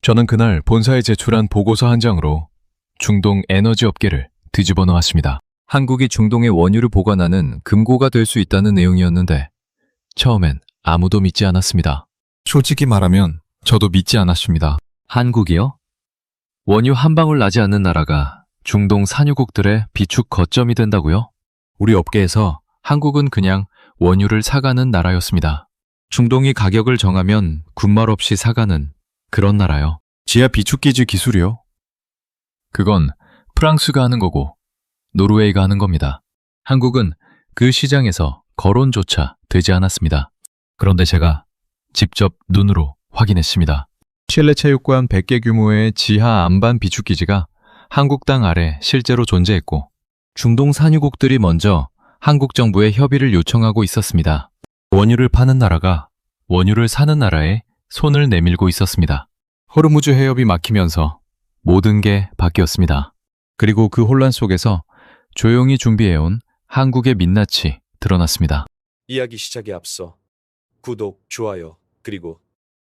저는 그날 본사에 제출한 보고서 한 장으로 중동 에너지 업계를 뒤집어 놓았습니다. 한국이 중동의 원유를 보관하는 금고가 될 수 있다는 내용이었는데 처음엔 아무도 믿지 않았습니다. 솔직히 말하면 저도 믿지 않았습니다. 한국이요? 원유 한 방울 나지 않는 나라가 중동 산유국들의 비축 거점이 된다고요? 우리 업계에서 한국은 그냥 원유를 사가는 나라였습니다. 중동이 가격을 정하면 군말 없이 사가는 그런 나라요. 지하 비축기지 기술이요? 그건 프랑스가 하는 거고 노르웨이가 하는 겁니다. 한국은 그 시장에서 거론조차 되지 않았습니다. 그런데 제가 직접 눈으로 확인했습니다. 실내 체육관 100개 규모의 지하 안반 비축기지가 한국 땅 아래 실제로 존재했고 중동 산유국들이 먼저 한국 정부에 협의를 요청하고 있었습니다. 원유를 파는 나라가 원유를 사는 나라에 손을 내밀고 있었습니다. 호르무즈 해협이 막히면서 모든 게 바뀌었습니다. 그리고 그 혼란 속에서 조용히 준비해온 한국의 민낯이 드러났습니다. 이야기 시작에 앞서 구독, 좋아요, 그리고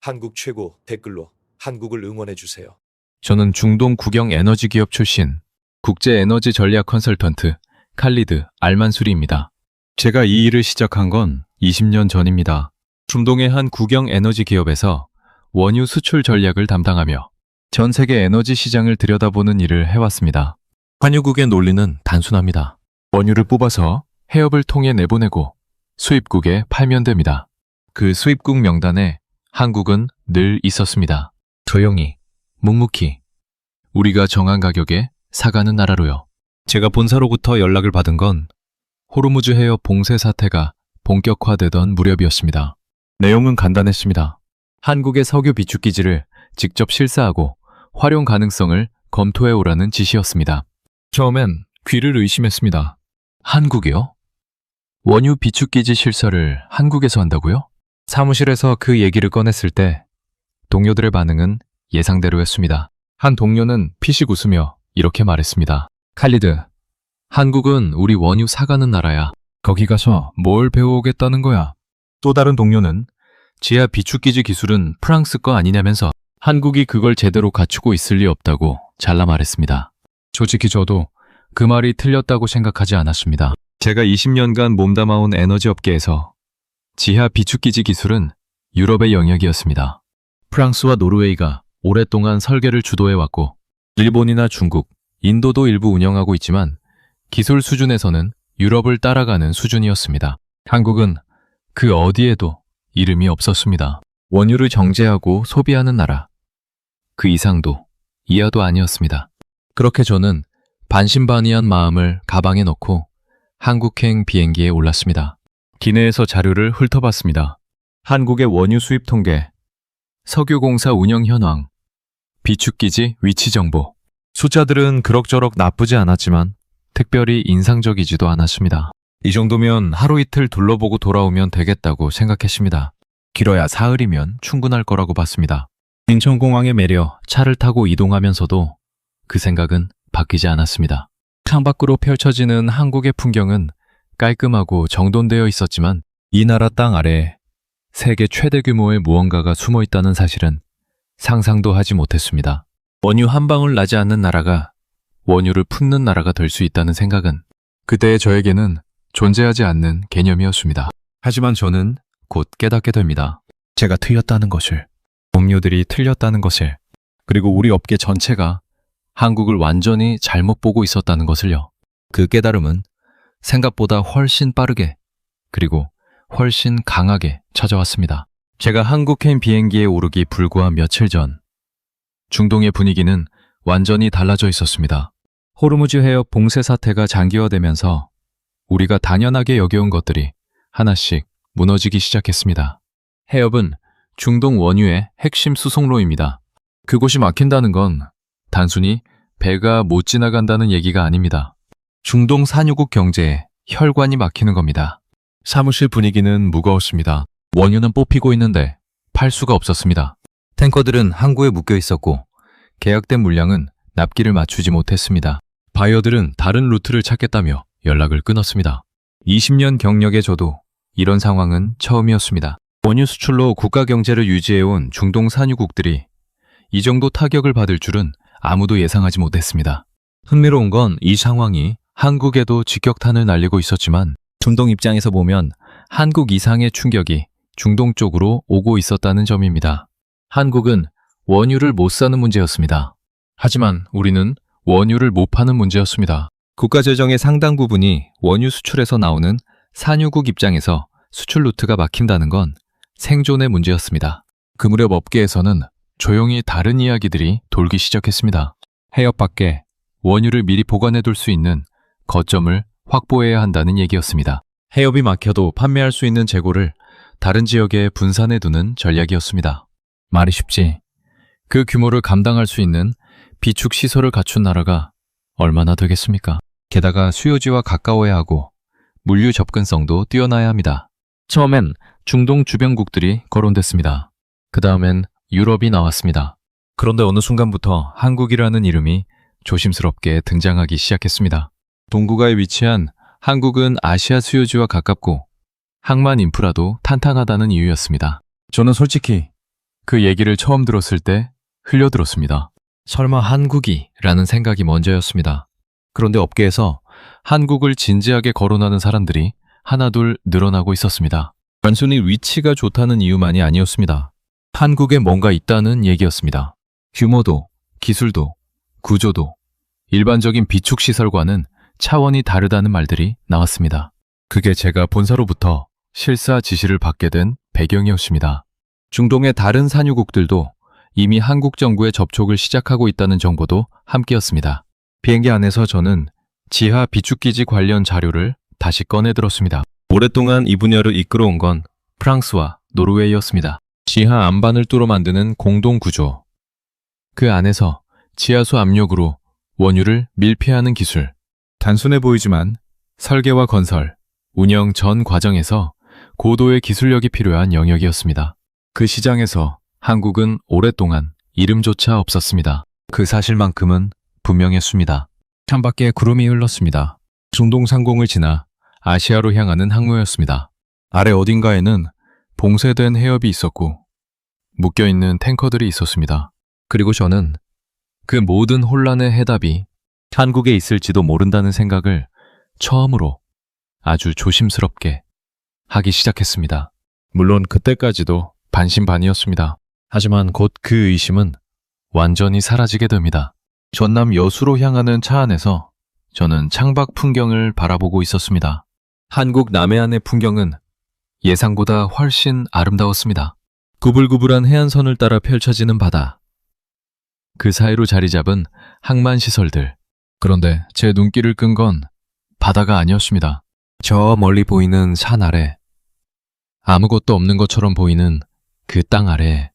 한국 최고 댓글로 한국을 응원해주세요. 저는 중동 국영 에너지 기업 출신 국제 에너지 전략 컨설턴트 칼리드 알만수리입니다. 제가 이 일을 시작한 건 20년 전입니다. 중동의 한 국영 에너지 기업에서 원유 수출 전략을 담당하며 전 세계 에너지 시장을 들여다보는 일을 해왔습니다. 환유국의 논리는 단순합니다. 원유를 뽑아서 해협을 통해 내보내고 수입국에 팔면 됩니다. 그 수입국 명단에 한국은 늘 있었습니다. 조용히, 묵묵히 우리가 정한 가격에 사가는 나라로요. 제가 본사로부터 연락을 받은 건 호르무즈 해협 봉쇄 사태가 본격화되던 무렵이었습니다. 내용은 간단했습니다. 한국의 석유 비축기지를 직접 실사하고 활용 가능성을 검토해오라는 지시였습니다. 처음엔 귀를 의심했습니다. 한국이요? 원유 비축기지 실사를 한국에서 한다고요? 사무실에서 그 얘기를 꺼냈을 때 동료들의 반응은 예상대로였습니다. 한 동료는 피식 웃으며 이렇게 말했습니다. 칼리드, 한국은 우리 원유 사가는 나라야. 거기 가서 뭘 배워오겠다는 거야? 또 다른 동료는 지하 비축기지 기술은 프랑스 거 아니냐면서 한국이 그걸 제대로 갖추고 있을 리 없다고 잘라 말했습니다. 솔직히 저도 그 말이 틀렸다고 생각하지 않았습니다. 제가 20년간 몸담아온 에너지 업계에서 지하 비축기지 기술은 유럽의 영역이었습니다. 프랑스와 노르웨이가 오랫동안 설계를 주도해왔고 일본이나 중국, 인도도 일부 운영하고 있지만 기술 수준에서는 유럽을 따라가는 수준이었습니다. 한국은 그 어디에도 이름이 없었습니다. 원유를 정제하고 소비하는 나라. 그 이상도 이하도 아니었습니다. 그렇게 저는 반신반의한 마음을 가방에 넣고 한국행 비행기에 올랐습니다. 기내에서 자료를 훑어봤습니다. 한국의 원유 수입 통계, 석유공사 운영 현황, 비축기지 위치 정보. 숫자들은 그럭저럭 나쁘지 않았지만 특별히 인상적이지도 않았습니다. 이 정도면 하루 이틀 둘러보고 돌아오면 되겠다고 생각했습니다. 길어야 사흘이면 충분할 거라고 봤습니다. 인천공항에 내려 차를 타고 이동하면서도 그 생각은 바뀌지 않았습니다. 창밖으로 펼쳐지는 한국의 풍경은 깔끔하고 정돈되어 있었지만 이 나라 땅 아래에 세계 최대 규모의 무언가가 숨어 있다는 사실은 상상도 하지 못했습니다. 원유 한 방울 나지 않는 나라가 원유를 품는 나라가 될 수 있다는 생각은 그때의 저에게는 존재하지 않는 개념이었습니다. 하지만 저는 곧 깨닫게 됩니다. 제가 틀렸다는 것을, 동료들이 틀렸다는 것을, 그리고 우리 업계 전체가 한국을 완전히 잘못 보고 있었다는 것을요. 그 깨달음은 생각보다 훨씬 빠르게 그리고 훨씬 강하게 찾아왔습니다. 제가 한국행 비행기에 오르기 불과 며칠 전 중동의 분위기는 완전히 달라져 있었습니다. 호르무즈 해협 봉쇄 사태가 장기화되면서 우리가 당연하게 여겨온 것들이 하나씩 무너지기 시작했습니다. 해협은 중동 원유의 핵심 수송로입니다. 그곳이 막힌다는 건 단순히 배가 못 지나간다는 얘기가 아닙니다. 중동 산유국 경제에 혈관이 막히는 겁니다. 사무실 분위기는 무거웠습니다. 원유는 뽑히고 있는데 팔 수가 없었습니다. 탱커들은 항구에 묶여 있었고 계약된 물량은 납기를 맞추지 못했습니다. 바이어들은 다른 루트를 찾겠다며 연락을 끊었습니다. 20년 경력의 저도 이런 상황은 처음이었습니다. 원유 수출로 국가 경제를 유지해온 중동 산유국들이 이 정도 타격을 받을 줄은 아무도 예상하지 못했습니다. 흥미로운 건 이 상황이 한국에도 직격탄을 날리고 있었지만 중동 입장에서 보면 한국 이상의 충격이 중동 쪽으로 오고 있었다는 점입니다. 한국은 원유를 못 사는 문제였습니다. 하지만 우리는 원유를 못 파는 문제였습니다. 국가재정의 상당 부분이 원유 수출에서 나오는 산유국 입장에서 수출 루트가 막힌다는 건 생존의 문제였습니다. 그 무렵 업계에서는 조용히 다른 이야기들이 돌기 시작했습니다. 해협 밖에 원유를 미리 보관해둘 수 있는 거점을 확보해야 한다는 얘기였습니다. 해협이 막혀도 판매할 수 있는 재고를 다른 지역에 분산해두는 전략이었습니다. 말이 쉽지. 그 규모를 감당할 수 있는 비축 시설을 갖춘 나라가 얼마나 되겠습니까? 게다가 수요지와 가까워야 하고 물류 접근성도 뛰어나야 합니다. 처음엔 중동 주변국들이 거론됐습니다. 그 다음엔 유럽이 나왔습니다. 그런데 어느 순간부터 한국이라는 이름이 조심스럽게 등장하기 시작했습니다. 동구가에 위치한 한국은 아시아 수요지와 가깝고 항만 인프라도 탄탄하다는 이유였습니다. 저는 솔직히 그 얘기를 처음 들었을 때 흘려들었습니다. 설마 한국이? 라는 생각이 먼저였습니다. 그런데 업계에서 한국을 진지하게 거론하는 사람들이 하나둘 늘어나고 있었습니다. 단순히 위치가 좋다는 이유만이 아니었습니다. 한국에 뭔가 있다는 얘기였습니다. 규모도, 기술도, 구조도, 일반적인 비축시설과는 차원이 다르다는 말들이 나왔습니다. 그게 제가 본사로부터 실사 지시를 받게 된 배경이었습니다. 중동의 다른 산유국들도 이미 한국 정부에 접촉을 시작하고 있다는 정보도 함께였습니다. 비행기 안에서 저는 지하 비축기지 관련 자료를 다시 꺼내들었습니다. 오랫동안 이 분야를 이끌어온 건 프랑스와 노르웨이였습니다. 지하 안반을 뚫어 만드는 공동구조. 그 안에서 지하수 압력으로 원유를 밀폐하는 기술. 단순해 보이지만 설계와 건설, 운영 전 과정에서 고도의 기술력이 필요한 영역이었습니다. 그 시장에서 한국은 오랫동안 이름조차 없었습니다. 그 사실만큼은 분명했습니다. 창밖에 구름이 흘렀습니다. 중동 상공을 지나 아시아로 향하는 항로였습니다. 아래 어딘가에는 봉쇄된 해협이 있었고 묶여있는 탱커들이 있었습니다. 그리고 저는 그 모든 혼란의 해답이 한국에 있을지도 모른다는 생각을 처음으로 아주 조심스럽게 하기 시작했습니다. 물론 그때까지도 반신반의였습니다. 하지만 곧 그 의심은 완전히 사라지게 됩니다. 전남 여수로 향하는 차 안에서 저는 창밖 풍경을 바라보고 있었습니다. 한국 남해안의 풍경은 예상보다 훨씬 아름다웠습니다. 구불구불한 해안선을 따라 펼쳐지는 바다. 그 사이로 자리 잡은 항만시설들. 그런데 제 눈길을 끈 건 바다가 아니었습니다. 저 멀리 보이는 산 아래, 아무것도 없는 것처럼 보이는 그 땅 아래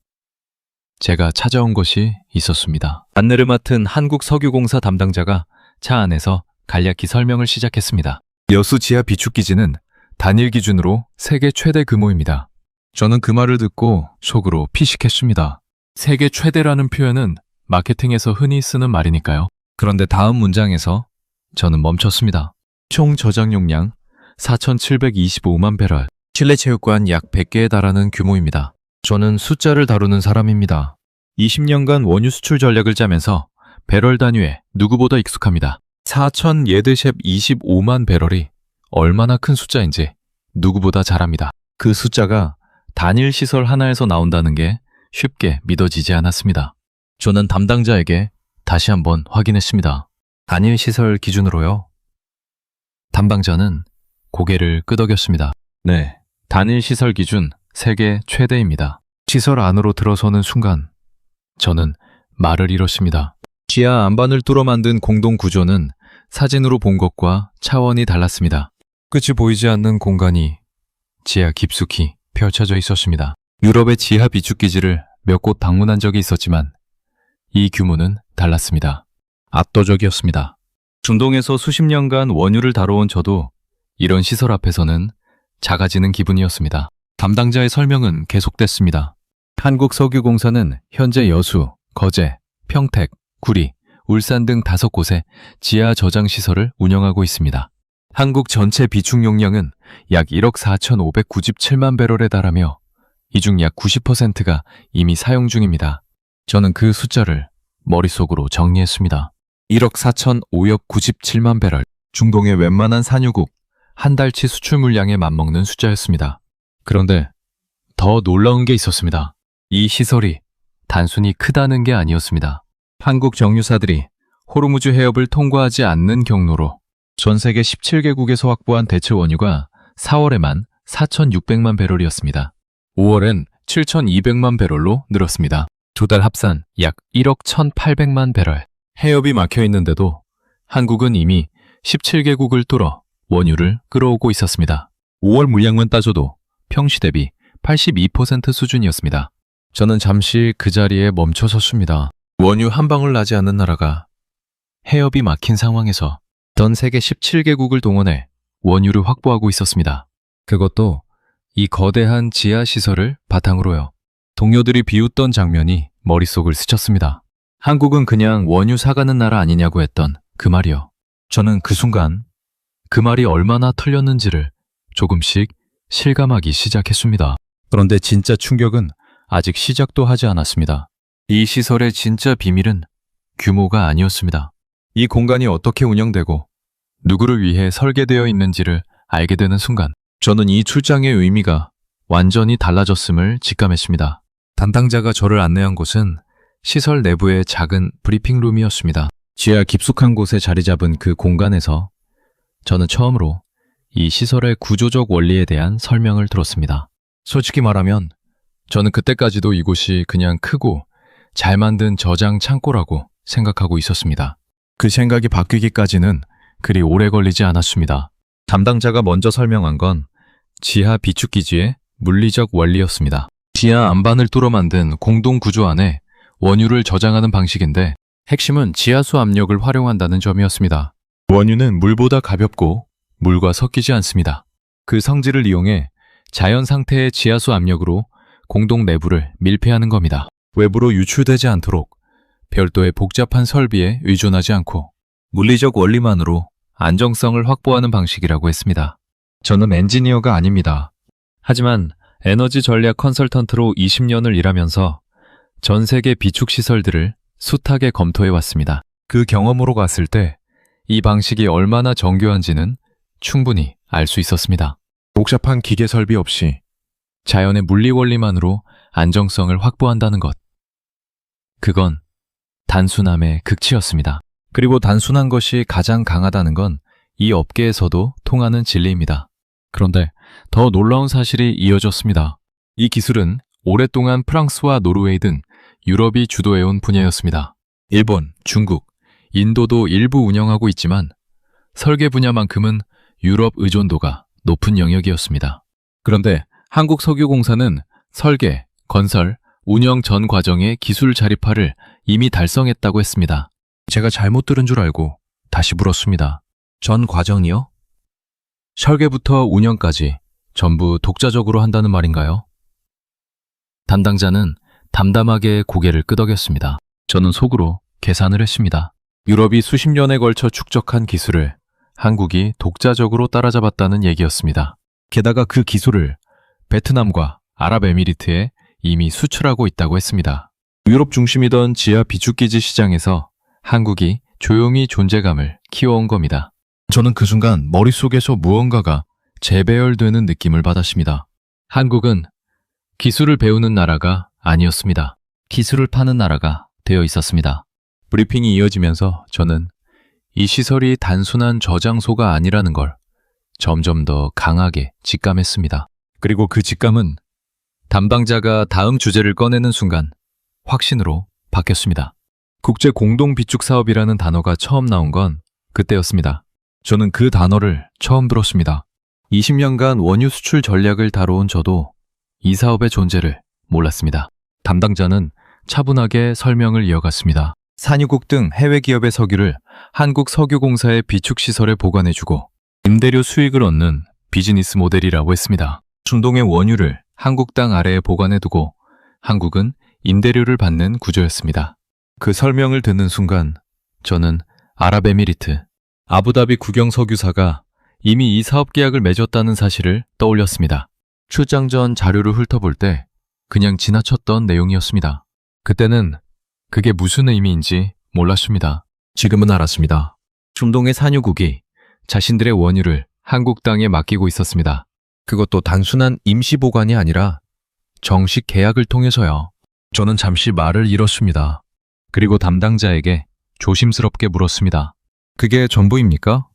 제가 찾아온 것이 있었습니다. 안내를 맡은 한국석유공사 담당자가 차 안에서 간략히 설명을 시작했습니다. 여수 지하 비축기지는 단일 기준으로 세계 최대 규모입니다. 저는 그 말을 듣고 속으로 피식했습니다. 세계 최대라는 표현은 마케팅에서 흔히 쓰는 말이니까요. 그런데 다음 문장에서 저는 멈췄습니다. 총 저장 용량 4,725만 배럴, 실내 체육관 약 100개에 달하는 규모입니다. 저는 숫자를 다루는 사람입니다. 20년간 원유 수출 전략을 짜면서 배럴 단위에 누구보다 익숙합니다. 4,000 예드샵 25만 배럴이 얼마나 큰 숫자인지 누구보다 잘 압니다. 그 숫자가 단일 시설 하나에서 나온다는 게 쉽게 믿어지지 않았습니다. 저는 담당자에게 다시 한번 확인했습니다. 단일 시설 기준으로요? 담당자는 고개를 끄덕였습니다. 네, 단일 시설 기준 세계 최대입니다. 시설 안으로 들어서는 순간 저는 말을 잃었습니다. 지하 안반을 뚫어 만든 공동 구조는 사진으로 본 것과 차원이 달랐습니다. 끝이 보이지 않는 공간이 지하 깊숙이 펼쳐져 있었습니다. 유럽의 지하 비축기지를 몇 곳 방문한 적이 있었지만 이 규모는 달랐습니다. 압도적이었습니다. 중동에서 수십 년간 원유를 다뤄온 저도 이런 시설 앞에서는 작아지는 기분이었습니다. 담당자의 설명은 계속됐습니다. 한국석유공사는 현재 여수, 거제, 평택, 구리, 울산 등 5곳에 지하 저장 시설을 운영하고 있습니다. 한국 전체 비축 용량은 약 1억 4,597만 배럴에 달하며 이 중 약 90%가 이미 사용 중입니다. 저는 그 숫자를 머릿속으로 정리했습니다. 1억 4,500 97만 배럴. 중동의 웬만한 산유국 한 달치 수출 물량에 맞먹는 숫자였습니다. 그런데 더 놀라운 게 있었습니다. 이 시설이 단순히 크다는 게 아니었습니다. 한국 정유사들이 호르무즈 해협을 통과하지 않는 경로로 전 세계 17개국에서 확보한 대체 원유가 4월에만 4,600만 배럴이었습니다. 5월엔 7,200만 배럴로 늘었습니다. 두 달 합산 약 1억 1,800만 배럴. 해협이 막혀 있는데도 한국은 이미 17개국을 뚫어 원유를 끌어오고 있었습니다. 5월 물량만 따져도 평시 대비 82% 수준이었습니다. 저는 잠시 그 자리에 멈춰 섰습니다. 원유 한 방울 나지 않는 나라가 해협이 막힌 상황에서 전 세계 17개국을 동원해 원유를 확보하고 있었습니다. 그것도 이 거대한 지하시설을 바탕으로요. 동료들이 비웃던 장면이 머릿속을 스쳤습니다. 한국은 그냥 원유 사가는 나라 아니냐고 했던 그 말이요. 저는 그 순간 그 말이 얼마나 틀렸는지를 조금씩 실감하기 시작했습니다. 그런데 진짜 충격은 아직 시작도 하지 않았습니다. 이 시설의 진짜 비밀은 규모가 아니었습니다. 이 공간이 어떻게 운영되고 누구를 위해 설계되어 있는지를 알게 되는 순간 저는 이 출장의 의미가 완전히 달라졌음을 직감했습니다. 담당자가 저를 안내한 곳은 시설 내부의 작은 브리핑룸이었습니다. 지하 깊숙한 곳에 자리 잡은 그 공간에서 저는 처음으로 이 시설의 구조적 원리에 대한 설명을 들었습니다. 솔직히 말하면 저는 그때까지도 이곳이 그냥 크고 잘 만든 저장 창고라고 생각하고 있었습니다. 그 생각이 바뀌기까지는 그리 오래 걸리지 않았습니다. 담당자가 먼저 설명한 건 지하 비축기지의 물리적 원리였습니다. 지하 안반을 뚫어 만든 공동 구조 안에 원유를 저장하는 방식인데 핵심은 지하수 압력을 활용한다는 점이었습니다. 원유는 물보다 가볍고 물과 섞이지 않습니다. 그 성질을 이용해 자연 상태의 지하수 압력으로 공동 내부를 밀폐하는 겁니다. 외부로 유출되지 않도록 별도의 복잡한 설비에 의존하지 않고 물리적 원리만으로 안정성을 확보하는 방식이라고 했습니다. 저는 엔지니어가 아닙니다. 하지만 에너지 전략 컨설턴트로 20년을 일하면서 전 세계 비축 시설들을 숱하게 검토해 왔습니다. 그 경험으로 갔을 때 이 방식이 얼마나 정교한지는 충분히 알 수 있었습니다. 복잡한 기계 설비 없이 자연의 물리 원리만으로 안정성을 확보한다는 것. 그건 단순함의 극치였습니다. 그리고 단순한 것이 가장 강하다는 건 이 업계에서도 통하는 진리입니다. 그런데 더 놀라운 사실이 이어졌습니다. 이 기술은 오랫동안 프랑스와 노르웨이 등 유럽이 주도해온 분야였습니다. 일본, 중국, 인도도 일부 운영하고 있지만 설계 분야만큼은 유럽 의존도가 높은 영역이었습니다. 그런데 한국석유공사는 설계, 건설, 운영 전 과정의 기술 자립화를 이미 달성했다고 했습니다. 제가 잘못 들은 줄 알고 다시 물었습니다. 전 과정이요? 설계부터 운영까지 전부 독자적으로 한다는 말인가요? 담당자는 담담하게 고개를 끄덕였습니다. 저는 속으로 계산을 했습니다. 유럽이 수십 년에 걸쳐 축적한 기술을 한국이 독자적으로 따라잡았다는 얘기였습니다. 게다가 그 기술을 베트남과 아랍에미리트에 이미 수출하고 있다고 했습니다. 유럽 중심이던 지하 비축기지 시장에서 한국이 조용히 존재감을 키워온 겁니다. 저는 그 순간 머릿속에서 무언가가 재배열되는 느낌을 받았습니다. 한국은 기술을 배우는 나라가 아니었습니다. 기술을 파는 나라가 되어 있었습니다. 브리핑이 이어지면서 저는 이 시설이 단순한 저장소가 아니라는 걸 점점 더 강하게 직감했습니다. 그리고 그 직감은 담당자가 다음 주제를 꺼내는 순간 확신으로 바뀌었습니다. 국제 공동 비축 사업이라는 단어가 처음 나온 건 그때였습니다. 저는 그 단어를 처음 들었습니다. 20년간 원유 수출 전략을 다뤄온 저도 이 사업의 존재를 몰랐습니다. 담당자는 차분하게 설명을 이어갔습니다. 산유국 등 해외 기업의 석유를 한국 석유공사의 비축시설에 보관해주고 임대료 수익을 얻는 비즈니스 모델이라고 했습니다. 중동의 원유를 한국 땅 아래에 보관해두고 한국은 임대료를 받는 구조였습니다. 그 설명을 듣는 순간 저는 아랍에미리트, 아부다비 국영석유사가 이미 이 사업 계약을 맺었다는 사실을 떠올렸습니다. 출장 전 자료를 훑어볼 때 그냥 지나쳤던 내용이었습니다. 그때는 그게 무슨 의미인지 몰랐습니다. 지금은 알았습니다. 중동의 산유국이 자신들의 원유를 한국 땅에 맡기고 있었습니다. 그것도 단순한 임시 보관이 아니라 정식 계약을 통해서요. 저는 잠시 말을 잃었습니다. 그리고 담당자에게 조심스럽게 물었습니다. 그게 전부입니까?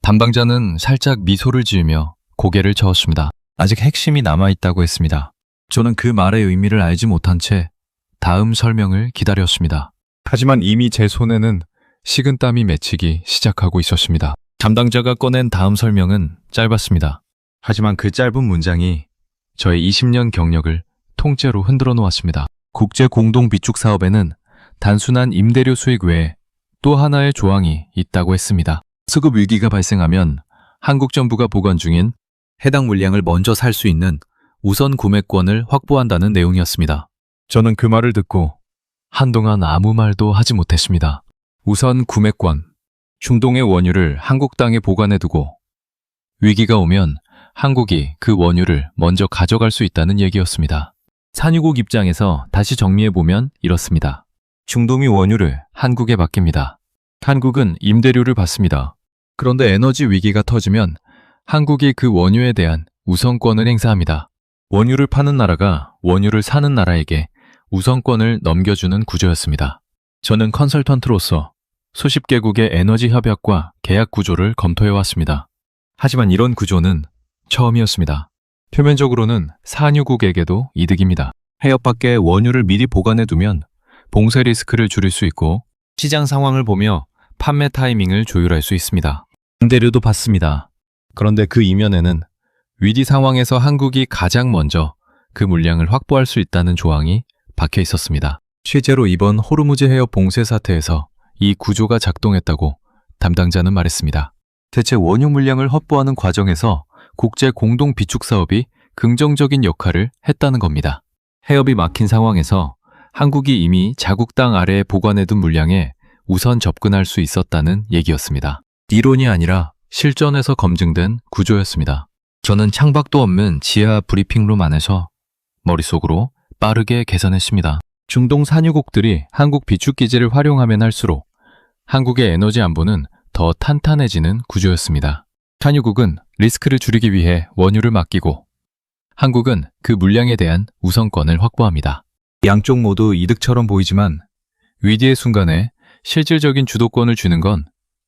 담당자는 살짝 미소를 지으며 고개를 저었습니다. 아직 핵심이 남아있다고 했습니다. 저는 그 말의 의미를 알지 못한 채 다음 설명을 기다렸습니다. 하지만 이미 제 손에는 식은땀이 맺히기 시작하고 있었습니다. 담당자가 꺼낸 다음 설명은 짧았습니다. 하지만 그 짧은 문장이 저의 20년 경력을 통째로 흔들어 놓았습니다. 국제 공동 비축 사업에는 단순한 임대료 수익 외에 또 하나의 조항이 있다고 했습니다. 수급 위기가 발생하면 한국 정부가 보관 중인 해당 물량을 먼저 살 수 있는 우선 구매권을 확보한다는 내용이었습니다. 저는 그 말을 듣고 한동안 아무 말도 하지 못했습니다. 우선 구매권, 중동의 원유를 한국 땅에 보관해두고 위기가 오면 한국이 그 원유를 먼저 가져갈 수 있다는 얘기였습니다. 산유국 입장에서 다시 정리해보면 이렇습니다. 중동이 원유를 한국에 맡깁니다. 한국은 임대료를 받습니다. 그런데 에너지 위기가 터지면 한국이 그 원유에 대한 우선권을 행사합니다. 원유를 파는 나라가 원유를 사는 나라에게 우선권을 넘겨주는 구조였습니다. 저는 컨설턴트로서 수십 개국의 에너지 협약과 계약 구조를 검토해왔습니다. 하지만 이런 구조는 처음이었습니다. 표면적으로는 산유국에게도 이득입니다. 해협 밖에 원유를 미리 보관해두면 봉쇄 리스크를 줄일 수 있고 시장 상황을 보며 판매 타이밍을 조율할 수 있습니다. 임대료도 받습니다. 그런데 그 이면에는 위기 상황에서 한국이 가장 먼저 그 물량을 확보할 수 있다는 조항이 박혀 있었습니다. 실제로 이번 호르무즈 해협 봉쇄 사태에서 이 구조가 작동했다고 담당자는 말했습니다. 대체 원유 물량을 확보하는 과정에서 국제 공동 비축 사업이 긍정적인 역할을 했다는 겁니다. 해협이 막힌 상황에서 한국이 이미 자국 땅 아래에 보관해둔 물량에 우선 접근할 수 있었다는 얘기였습니다. 이론이 아니라 실전에서 검증된 구조였습니다. 저는 창밖도 없는 지하 브리핑룸 안에서 머릿속으로 빠르게 계산했습니다. 중동 산유국들이 한국 비축기지를 활용하면 할수록 한국의 에너지 안보는 더 탄탄해지는 구조였습니다. 산유국은 리스크를 줄이기 위해 원유를 맡기고 한국은 그 물량에 대한 우선권을 확보합니다. 양쪽 모두 이득처럼 보이지만 위기의 순간에 실질적인 주도권을 주는 건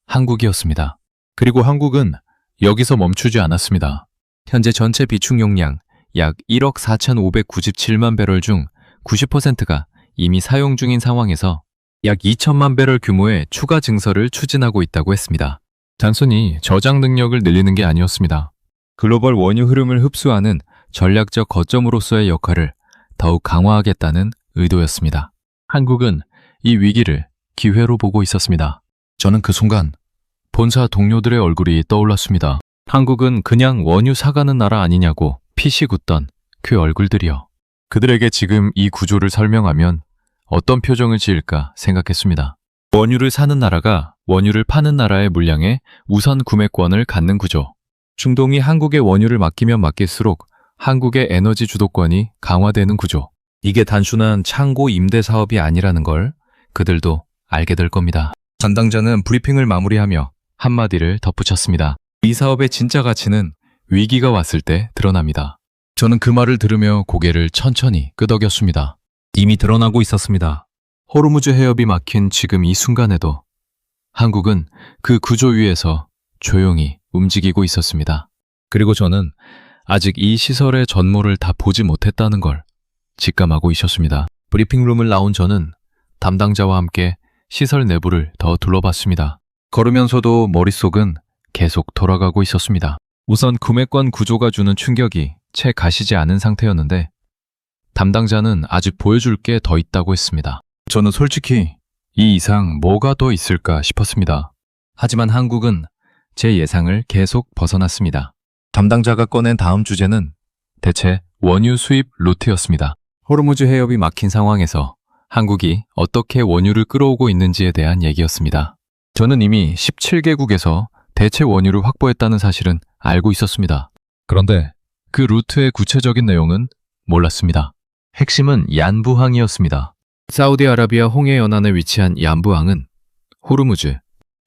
한국이었습니다. 그리고 한국은 여기서 멈추지 않았습니다. 현재 전체 비축 용량 약 1억 4,597만 배럴 중 90%가 이미 사용 중인 상황에서 약 2천만 배럴 규모의 추가 증설을 추진하고 있다고 했습니다. 단순히 저장 능력을 늘리는 게 아니었습니다. 글로벌 원유 흐름을 흡수하는 전략적 거점으로서의 역할을 더욱 강화하겠다는 의도였습니다. 한국은 이 위기를 기회로 보고 있었습니다. 저는 그 순간 본사 동료들의 얼굴이 떠올랐습니다. 한국은 그냥 원유 사가는 나라 아니냐고 피시 굳던 그 얼굴들이요. 그들에게 지금 이 구조를 설명하면 어떤 표정을 지을까 생각했습니다. 원유를 사는 나라가 원유를 파는 나라의 물량에 우선 구매권을 갖는 구조. 중동이 한국의 원유를 맡기면 맡길수록 한국의 에너지 주도권이 강화되는 구조. 이게 단순한 창고 임대 사업이 아니라는 걸 그들도 알게 될 겁니다. 담당자는 브리핑을 마무리하며 한마디를 덧붙였습니다. 이 사업의 진짜 가치는 위기가 왔을 때 드러납니다. 저는 그 말을 들으며 고개를 천천히 끄덕였습니다. 이미 드러나고 있었습니다. 호르무즈 해협이 막힌 지금 이 순간에도 한국은 그 구조 위에서 조용히 움직이고 있었습니다. 그리고 저는 아직 이 시설의 전모를 다 보지 못했다는 걸 직감하고 있었습니다. 브리핑룸을 나온 저는 담당자와 함께 시설 내부를 더 둘러봤습니다. 걸으면서도 머릿속은 계속 돌아가고 있었습니다. 우선 구매권 구조가 주는 충격이 채 가시지 않은 상태였는데 담당자는 아직 보여줄 게 더 있다고 했습니다. 저는 솔직히 이 이상 뭐가 더 있을까 싶었습니다. 하지만 한국은 제 예상을 계속 벗어났습니다. 담당자가 꺼낸 다음 주제는 대체 원유 수입 루트였습니다. 호르무즈 해협이 막힌 상황에서 한국이 어떻게 원유를 끌어오고 있는지에 대한 얘기였습니다. 저는 이미 17개국에서 대체 원유를 확보했다는 사실은 알고 있었습니다. 그런데 그 루트의 구체적인 내용은 몰랐습니다. 핵심은 얀부항이었습니다. 사우디아라비아 홍해 연안에 위치한 얀부항은 호르무즈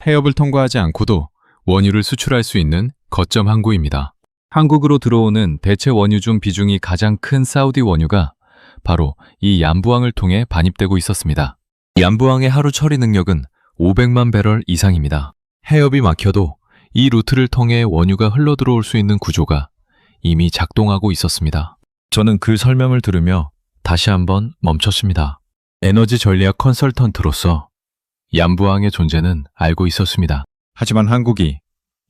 해협을 통과하지 않고도 원유를 수출할 수 있는 거점 항구입니다. 한국으로 들어오는 대체 원유 중 비중이 가장 큰 사우디 원유가 바로 이 얀부항을 통해 반입되고 있었습니다. 얀부항의 하루 처리 능력은 500만 배럴 이상입니다. 해협이 막혀도 이 루트를 통해 원유가 흘러들어올 수 있는 구조가 이미 작동하고 있었습니다. 저는 그 설명을 들으며 다시 한번 멈췄습니다. 에너지 전략 컨설턴트로서 얀부항의 존재는 알고 있었습니다. 하지만 한국이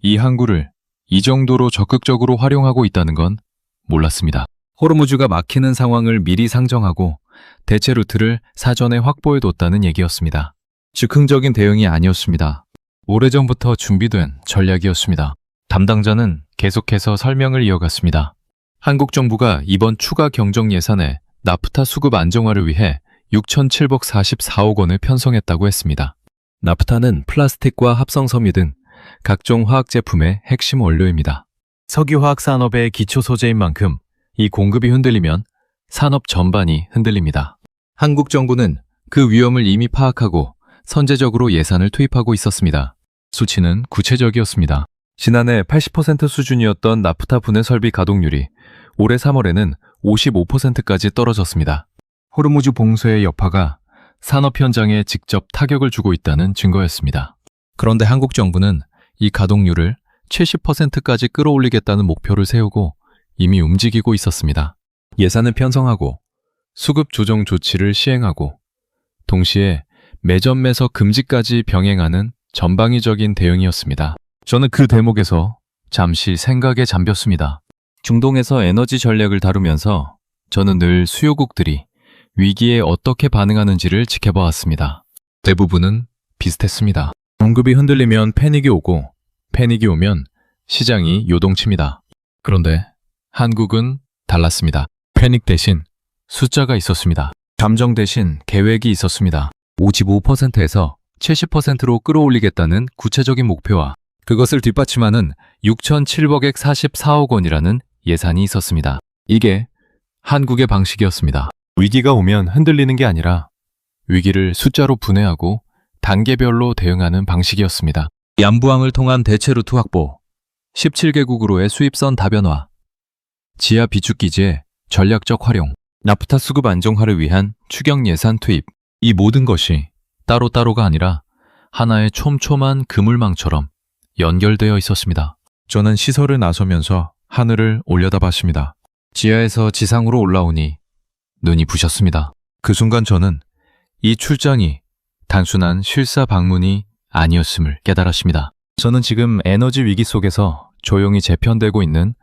이 항구를 이 정도로 적극적으로 활용하고 있다는 건 몰랐습니다. 호르무즈가 막히는 상황을 미리 상정하고 대체 루트를 사전에 확보해뒀다는 얘기였습니다. 즉흥적인 대응이 아니었습니다. 오래전부터 준비된 전략이었습니다. 담당자는 계속해서 설명을 이어갔습니다. 한국 정부가 이번 추가 경정 예산에 나프타 수급 안정화를 위해 6,744억 원을 편성했다고 했습니다. 나프타는 플라스틱과 합성섬유 등 각종 화학 제품의 핵심 원료입니다. 석유화학 산업의 기초 소재인 만큼 이 공급이 흔들리면 산업 전반이 흔들립니다. 한국 정부는 그 위험을 이미 파악하고 선제적으로 예산을 투입하고 있었습니다. 수치는 구체적이었습니다. 지난해 80% 수준이었던 나프타 분해 설비 가동률이 올해 3월에는 55%까지 떨어졌습니다. 호르무즈 봉쇄의 여파가 산업 현장에 직접 타격을 주고 있다는 증거였습니다. 그런데 한국 정부는 이 가동률을 70%까지 끌어올리겠다는 목표를 세우고 이미 움직이고 있었습니다. 예산을 편성하고 수급 조정 조치를 시행하고 동시에 매점 매석 금지까지 병행하는 전방위적인 대응이었습니다. 저는 그 대목에서 잠시 생각에 잠겼습니다. 중동에서 에너지 전략을 다루면서 저는 늘 수요국들이 위기에 어떻게 반응하는지를 지켜봐왔습니다. 대부분은 비슷했습니다. 공급이 흔들리면 패닉이 오고 패닉이 오면 시장이 요동칩니다. 그런데 한국은 달랐습니다. 패닉 대신 숫자가 있었습니다. 감정 대신 계획이 있었습니다. 55%에서 70%로 끌어올리겠다는 구체적인 목표와 그것을 뒷받침하는 6,744억 원이라는 예산이 있었습니다. 이게 한국의 방식이었습니다. 위기가 오면 흔들리는 게 아니라 위기를 숫자로 분해하고 단계별로 대응하는 방식이었습니다. 얀부항을 통한 대체 루트 확보, 17개국으로의 수입선 다변화, 지하 비축기지의 전략적 활용, 나프타 수급 안정화를 위한 추경 예산 투입, 이 모든 것이 따로따로가 아니라 하나의 촘촘한 그물망처럼 연결되어 있었습니다. 저는 시설을 나서면서 하늘을 올려다봤습니다. 지하에서 지상으로 올라오니 눈이 부셨습니다. 그 순간 저는 이 출장이 단순한 실사 방문이 아니었음을 깨달았습니다. 저는 지금 에너지 위기 속에서 조용히 재편되고 있는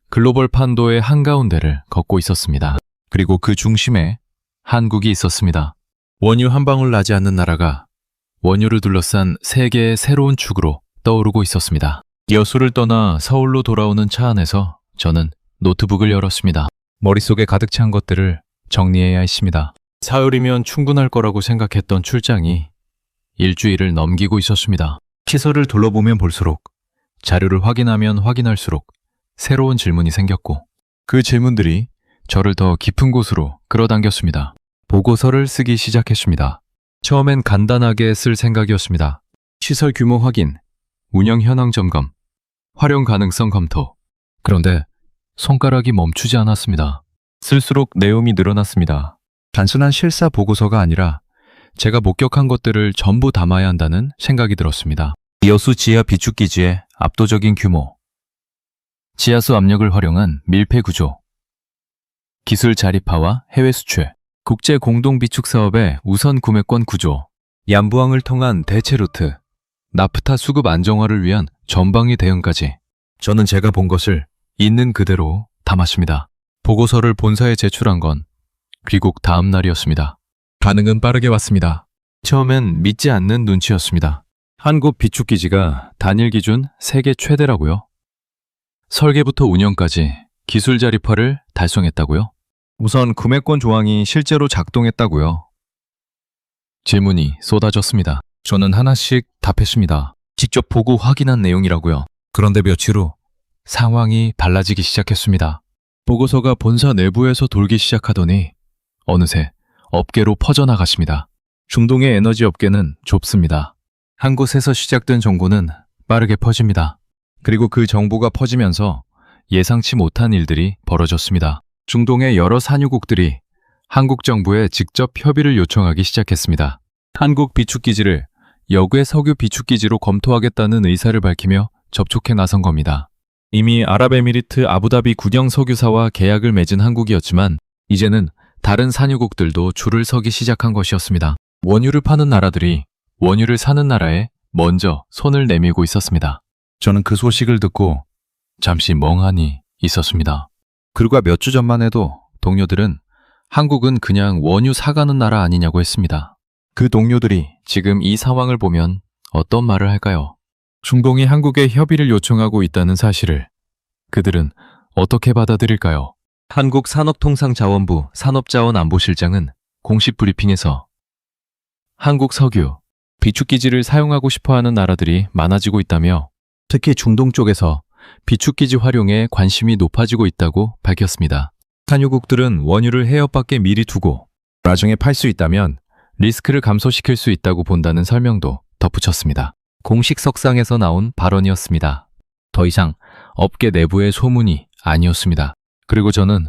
글로벌 판도의 한가운데를 걷고 있었습니다. 그리고 그 중심에 한국이 있었습니다. 원유 한 방울 나지 않는 나라가 원유를 둘러싼 세계의 새로운 축으로 떠오르고 있었습니다. 여수를 떠나 서울로 돌아오는 차 안에서 저는 노트북을 열었습니다. 머릿속에 가득 찬 것들을 정리해야 했습니다. 사흘이면 충분할 거라고 생각했던 출장이 일주일을 넘기고 있었습니다. 시설을 둘러보면 볼수록, 자료를 확인하면 확인할수록 새로운 질문이 생겼고 그 질문들이 저를 더 깊은 곳으로 끌어당겼습니다. 보고서를 쓰기 시작했습니다. 처음엔 간단하게 쓸 생각이었습니다. 시설 규모 확인, 운영 현황 점검, 활용 가능성 검토. 그런데 손가락이 멈추지 않았습니다. 쓸수록 내용이 늘어났습니다. 단순한 실사 보고서가 아니라 제가 목격한 것들을 전부 담아야 한다는 생각이 들었습니다. 여수 지하 비축기지의 압도적인 규모, 지하수 압력을 활용한 밀폐 구조, 기술 자립화와 해외 수출, 국제 공동 비축 사업의 우선 구매권 구조, 얀부항을 통한 대체 루트, 나프타 수급 안정화를 위한 전방위 대응까지 저는 제가 본 것을 있는 그대로 담았습니다. 보고서를 본사에 제출한 건 귀국 다음 날이었습니다. 반응은 빠르게 왔습니다. 처음엔 믿지 않는 눈치였습니다. 한국 비축기지가 단일 기준 세계 최대라고요? 설계부터 운영까지 기술 자립화를 달성했다고요? 우선 구매권 조항이 실제로 작동했다고요? 질문이 쏟아졌습니다. 저는 하나씩 답했습니다. 직접 보고 확인한 내용이라고요. 그런데 며칠 후 상황이 달라지기 시작했습니다. 보고서가 본사 내부에서 돌기 시작하더니 어느새 업계로 퍼져나갔습니다. 중동의 에너지 업계는 좁습니다. 한 곳에서 시작된 정보는 빠르게 퍼집니다. 그리고 그 정보가 퍼지면서 예상치 못한 일들이 벌어졌습니다. 중동의 여러 산유국들이 한국 정부에 직접 협의를 요청하기 시작했습니다. 한국 비축기지를 역외 석유 비축기지로 검토하겠다는 의사를 밝히며 접촉해 나선 겁니다. 이미 아랍에미리트 아부다비 국영 석유사와 계약을 맺은 한국이었지만 이제는 다른 산유국들도 줄을 서기 시작한 것이었습니다. 원유를 파는 나라들이 원유를 사는 나라에 먼저 손을 내밀고 있었습니다. 저는 그 소식을 듣고 잠시 멍하니 있었습니다. 불과 몇 주 전만 해도 동료들은 한국은 그냥 원유 사가는 나라 아니냐고 했습니다. 그 동료들이 지금 이 상황을 보면 어떤 말을 할까요? 중동이 한국에 협의를 요청하고 있다는 사실을 그들은 어떻게 받아들일까요? 한국산업통상자원부 산업자원안보실장은 공식 브리핑에서 한국 석유, 비축기지를 사용하고 싶어하는 나라들이 많아지고 있다며 특히 중동 쪽에서 비축기지 활용에 관심이 높아지고 있다고 밝혔습니다. 산유국들은 원유를 해협 밖에 미리 두고 나중에 팔 수 있다면 리스크를 감소시킬 수 있다고 본다는 설명도 덧붙였습니다. 공식 석상에서 나온 발언이었습니다. 더 이상 업계 내부의 소문이 아니었습니다. 그리고 저는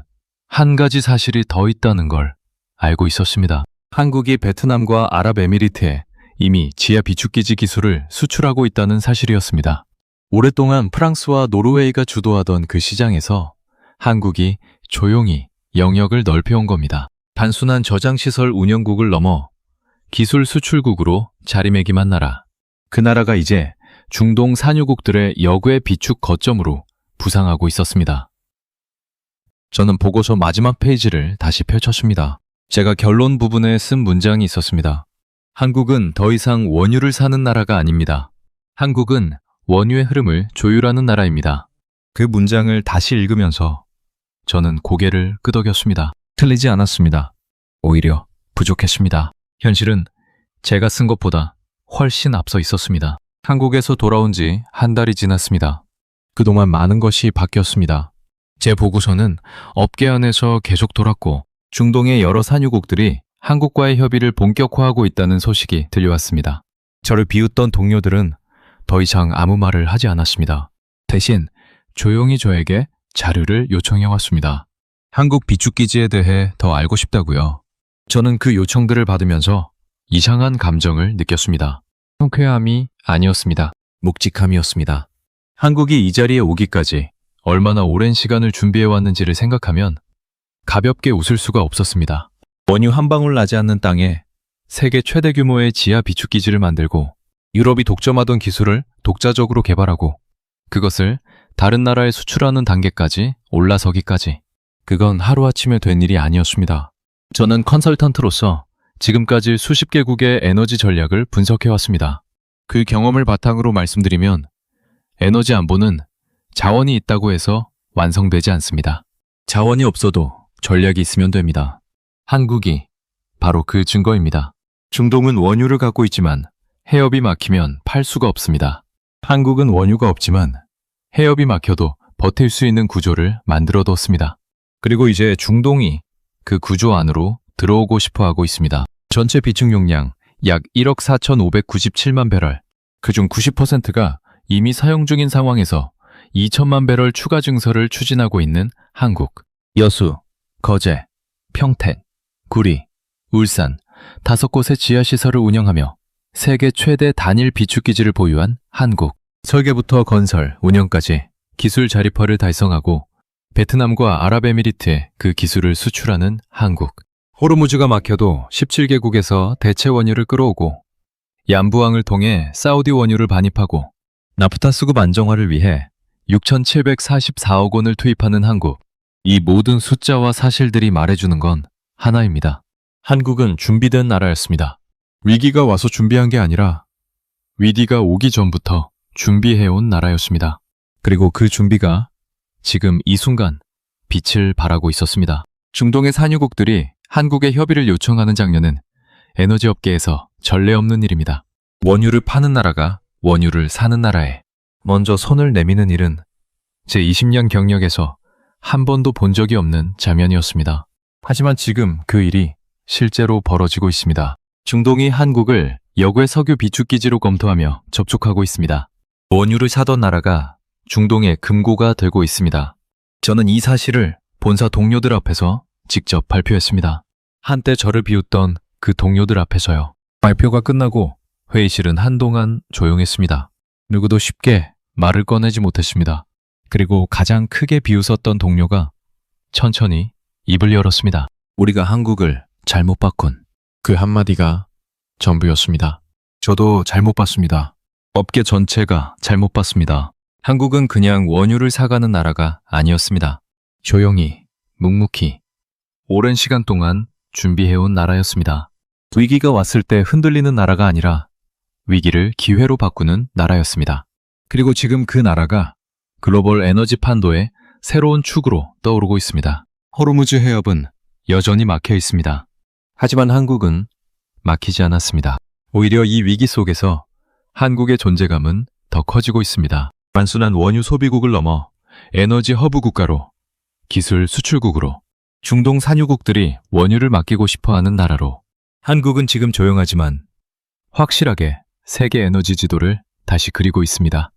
한 가지 사실이 더 있다는 걸 알고 있었습니다. 한국이 베트남과 아랍에미리트에 이미 지하 비축기지 기술을 수출하고 있다는 사실이었습니다. 오랫동안 프랑스와 노르웨이가 주도하던 그 시장에서 한국이 조용히 영역을 넓혀온 겁니다. 단순한 저장시설 운영국을 넘어 기술 수출국으로 자리매김한 나라. 그 나라가 이제 중동 산유국들의 역외 비축 거점으로 부상하고 있었습니다. 저는 보고서 마지막 페이지를 다시 펼쳤습니다. 제가 결론 부분에 쓴 문장이 있었습니다. 한국은 더 이상 원유를 사는 나라가 아닙니다. 한국은 원유의 흐름을 조율하는 나라입니다. 그 문장을 다시 읽으면서 저는 고개를 끄덕였습니다. 틀리지 않았습니다. 오히려 부족했습니다. 현실은 제가 쓴 것보다 훨씬 앞서 있었습니다. 한국에서 돌아온 지 한 달이 지났습니다. 그동안 많은 것이 바뀌었습니다. 제 보고서는 업계 안에서 계속 돌았고 중동의 여러 산유국들이 한국과의 협의를 본격화하고 있다는 소식이 들려왔습니다. 저를 비웃던 동료들은 더 이상 아무 말을 하지 않았습니다. 대신 조용히 저에게 자료를 요청해 왔습니다. 한국 비축기지에 대해 더 알고 싶다고요. 저는 그 요청들을 받으면서 이상한 감정을 느꼈습니다. 통쾌함이 아니었습니다. 묵직함이었습니다. 한국이 이 자리에 오기까지 얼마나 오랜 시간을 준비해 왔는지를 생각하면 가볍게 웃을 수가 없었습니다. 원유 한 방울 나지 않는 땅에 세계 최대 규모의 지하 비축기지를 만들고 유럽이 독점하던 기술을 독자적으로 개발하고 그것을 다른 나라에 수출하는 단계까지 올라서기까지 그건 하루아침에 된 일이 아니었습니다. 저는 컨설턴트로서 지금까지 수십 개국의 에너지 전략을 분석해왔습니다. 그 경험을 바탕으로 말씀드리면 에너지 안보는 자원이 있다고 해서 완성되지 않습니다. 자원이 없어도 전략이 있으면 됩니다. 한국이 바로 그 증거입니다. 중동은 원유를 갖고 있지만 해협이 막히면 팔 수가 없습니다. 한국은 원유가 없지만 해협이 막혀도 버틸 수 있는 구조를 만들어뒀습니다. 그리고 이제 중동이 그 구조 안으로 들어오고 싶어 하고 있습니다. 전체 비축 용량 약 1억 4,597만 배럴, 그중 90%가 이미 사용 중인 상황에서 2천만 배럴 추가 증설을 추진하고 있는 한국. 여수, 거제, 평택, 구리, 울산 5곳의 지하시설을 운영하며 세계 최대 단일 비축기지를 보유한 한국. 설계부터 건설, 운영까지 기술 자립화를 달성하고 베트남과 아랍에미리트에 그 기술을 수출하는 한국. 호르무즈가 막혀도 17개국에서 대체 원유를 끌어오고 얀부항을 통해 사우디 원유를 반입하고 나프타 수급 안정화를 위해 6,744억 원을 투입하는 한국. 이 모든 숫자와 사실들이 말해주는 건 하나입니다. 한국은 준비된 나라였습니다. 위기가 와서 준비한 게 아니라 위기가 오기 전부터 준비해온 나라였습니다. 그리고 그 준비가 지금 이 순간 빛을 발하고 있었습니다. 중동의 산유국들이 한국에 협의를 요청하는 장면은 에너지 업계에서 전례 없는 일입니다. 원유를 파는 나라가 원유를 사는 나라에 먼저 손을 내미는 일은 제 20년 경력에서 한 번도 본 적이 없는 장면이었습니다. 하지만 지금 그 일이 실제로 벌어지고 있습니다. 중동이 한국을 역외 석유 비축기지로 검토하며 접촉하고 있습니다. 원유를 사던 나라가 중동의 금고가 되고 있습니다. 저는 이 사실을 본사 동료들 앞에서 직접 발표했습니다. 한때 저를 비웃던 그 동료들 앞에서요. 발표가 끝나고 회의실은 한동안 조용했습니다. 누구도 쉽게 말을 꺼내지 못했습니다. 그리고 가장 크게 비웃었던 동료가 천천히 입을 열었습니다. 우리가 한국을 잘못 봤군. 그 한마디가 전부였습니다. 저도 잘못 봤습니다. 업계 전체가 잘못 봤습니다. 한국은 그냥 원유를 사가는 나라가 아니었습니다. 조용히, 묵묵히, 오랜 시간 동안 준비해온 나라였습니다. 위기가 왔을 때 흔들리는 나라가 아니라 위기를 기회로 바꾸는 나라였습니다. 그리고 지금 그 나라가 글로벌 에너지 판도의 새로운 축으로 떠오르고 있습니다. 호르무즈 해협은 여전히 막혀 있습니다. 하지만 한국은 막히지 않았습니다. 오히려 이 위기 속에서 한국의 존재감은 더 커지고 있습니다. 단순한 원유 소비국을 넘어 에너지 허브 국가로, 기술 수출국으로, 중동 산유국들이 원유를 맡기고 싶어하는 나라로, 한국은 지금 조용하지만 확실하게 세계 에너지 지도를 다시 그리고 있습니다.